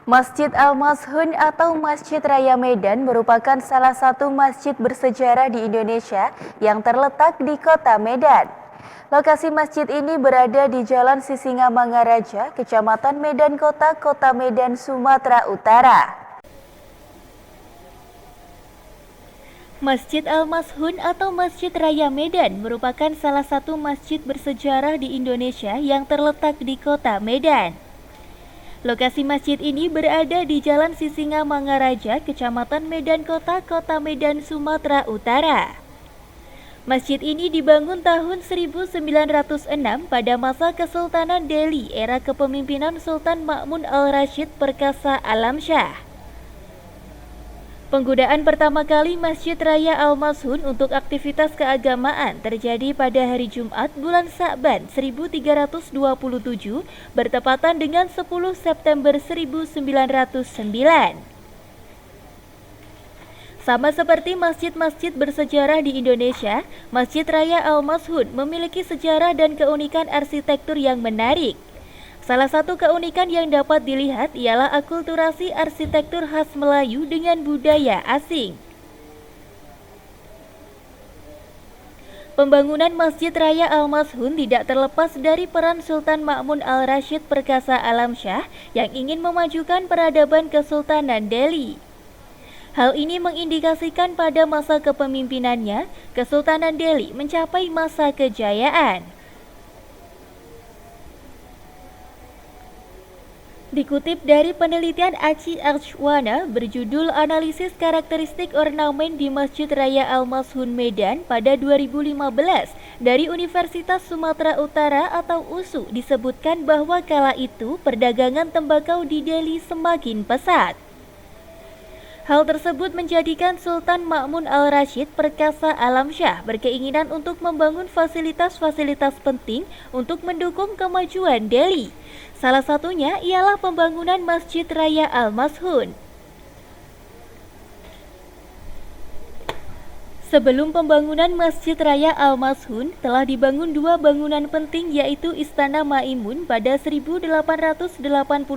Masjid Al-Mashun atau Masjid Raya Medan merupakan salah satu masjid bersejarah di Indonesia yang terletak di kota Medan. Lokasi masjid ini berada di Jalan Sisingamangaraja, Kecamatan Medan Kota Medan, Sumatera Utara. Masjid Al-Mashun atau Masjid Raya Medan merupakan salah satu masjid bersejarah di Indonesia yang terletak di kota Medan. Lokasi masjid ini berada di Jalan Sisingamangaraja, Kecamatan Medan Kota Medan, Sumatera Utara. Masjid ini dibangun tahun 1906 pada masa Kesultanan Delhi era kepemimpinan Sultan Ma'mun Al-Rashid Perkasa Alamsyah. Penggunaan pertama kali Masjid Raya Al-Mashun untuk aktivitas keagamaan terjadi pada hari Jumat bulan Sa'ban 1327 bertepatan dengan 10 September 1909. Sama seperti masjid-masjid bersejarah di Indonesia, Masjid Raya Al-Mashun memiliki sejarah dan keunikan arsitektur yang menarik. Salah satu keunikan yang dapat dilihat ialah akulturasi arsitektur khas Melayu dengan budaya asing. Pembangunan Masjid Raya Al-Mashun tidak terlepas dari peran Sultan Ma'mun Al-Rashid Perkasa Alamsyah yang ingin memajukan peradaban Kesultanan Delhi. Hal ini mengindikasikan pada masa kepemimpinannya, Kesultanan Delhi mencapai masa kejayaan. Dikutip dari penelitian Aci Archwana berjudul Analisis Karakteristik Ornamen di Masjid Raya Al-Mashun Medan pada 2015 dari Universitas Sumatera Utara atau USU disebutkan bahwa kala itu perdagangan tembakau di Delhi semakin pesat. Hal tersebut menjadikan Sultan Ma'mun Al-Rashid Perkasa Alamsyah berkeinginan untuk membangun fasilitas-fasilitas penting untuk mendukung kemajuan Delhi. Salah satunya ialah pembangunan Masjid Raya Al-Mashun. Sebelum pembangunan Masjid Raya Al-Mashun, telah dibangun dua bangunan penting yaitu Istana Maimun pada 1888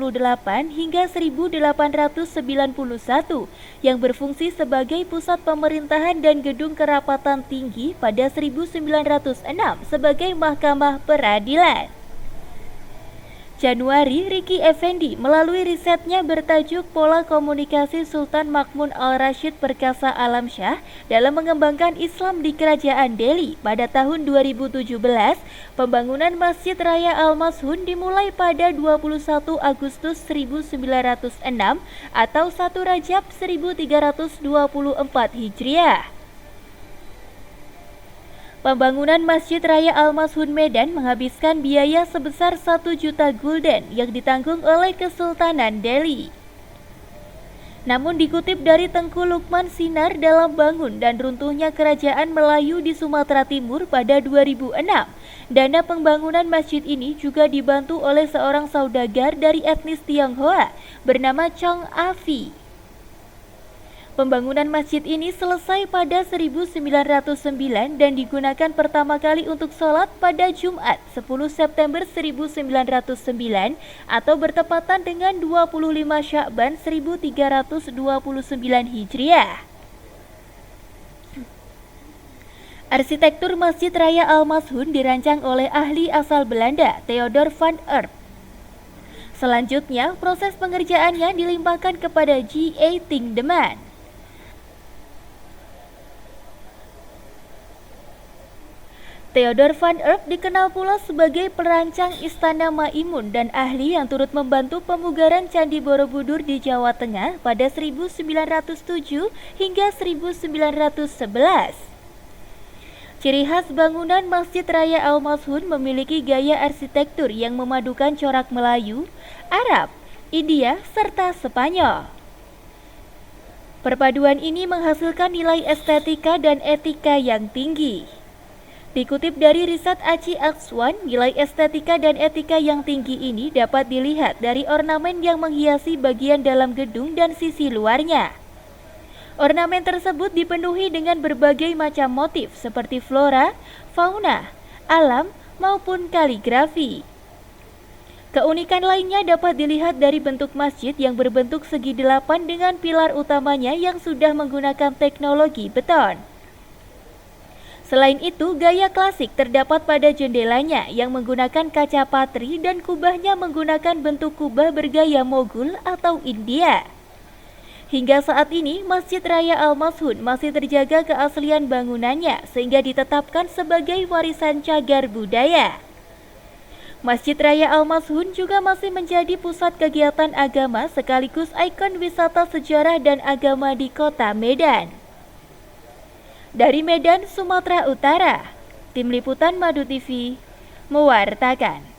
hingga 1891 yang berfungsi sebagai pusat pemerintahan dan gedung kerapatan tinggi pada 1906 sebagai Mahkamah Peradilan. Januari, Ricky Effendi melalui risetnya bertajuk Pola Komunikasi Sultan Ma'mun Al-Rashid Perkasa Alamsyah dalam mengembangkan Islam di Kerajaan Delhi pada tahun 2017, pembangunan Masjid Raya Al-Mashun dimulai pada 21 Agustus 1906 atau 1 Rajab 1324 Hijriah. Pembangunan Masjid Raya Al-Mashun Medan menghabiskan biaya sebesar 1 juta gulden yang ditanggung oleh Kesultanan Delhi. Namun dikutip dari Tengku Lukman Sinar dalam Bangun dan Runtuhnya Kerajaan Melayu di Sumatera Timur pada 2006, dana pembangunan masjid ini juga dibantu oleh seorang saudagar dari etnis Tionghoa bernama Chong Afi. Pembangunan masjid ini selesai pada 1909 dan digunakan pertama kali untuk sholat pada Jumat 10 September 1909 atau bertepatan dengan 25 Sya'ban 1329 Hijriah. Arsitektur Masjid Raya Al-Mashun dirancang oleh ahli asal Belanda, Theodor van Erp. Selanjutnya, proses pengerjaannya dilimpahkan kepada G.A. Tindeman. Theodor van Erp dikenal pula sebagai perancang Istana Maimun dan ahli yang turut membantu pemugaran Candi Borobudur di Jawa Tengah pada 1907 hingga 1911. Ciri khas bangunan Masjid Raya Al-Mashun memiliki gaya arsitektur yang memadukan corak Melayu, Arab, India, serta Spanyol. Perpaduan ini menghasilkan nilai estetika dan etika yang tinggi. Dikutip dari riset Aci Akswan, nilai estetika dan etika yang tinggi ini dapat dilihat dari ornamen yang menghiasi bagian dalam gedung dan sisi luarnya. Ornamen tersebut dipenuhi dengan berbagai macam motif seperti flora, fauna, alam, maupun kaligrafi. Keunikan lainnya dapat dilihat dari bentuk masjid yang berbentuk segi delapan dengan pilar utamanya yang sudah menggunakan teknologi beton. Selain itu, gaya klasik terdapat pada jendelanya yang menggunakan kaca patri dan kubahnya menggunakan bentuk kubah bergaya Moghul atau India. Hingga saat ini, Masjid Raya Al-Mashun masih terjaga keaslian bangunannya sehingga ditetapkan sebagai warisan cagar budaya. Masjid Raya Al-Mashun juga masih menjadi pusat kegiatan agama sekaligus ikon wisata sejarah dan agama di kota Medan. Dari Medan, Sumatera Utara, Tim Liputan Madu TV mewartakan.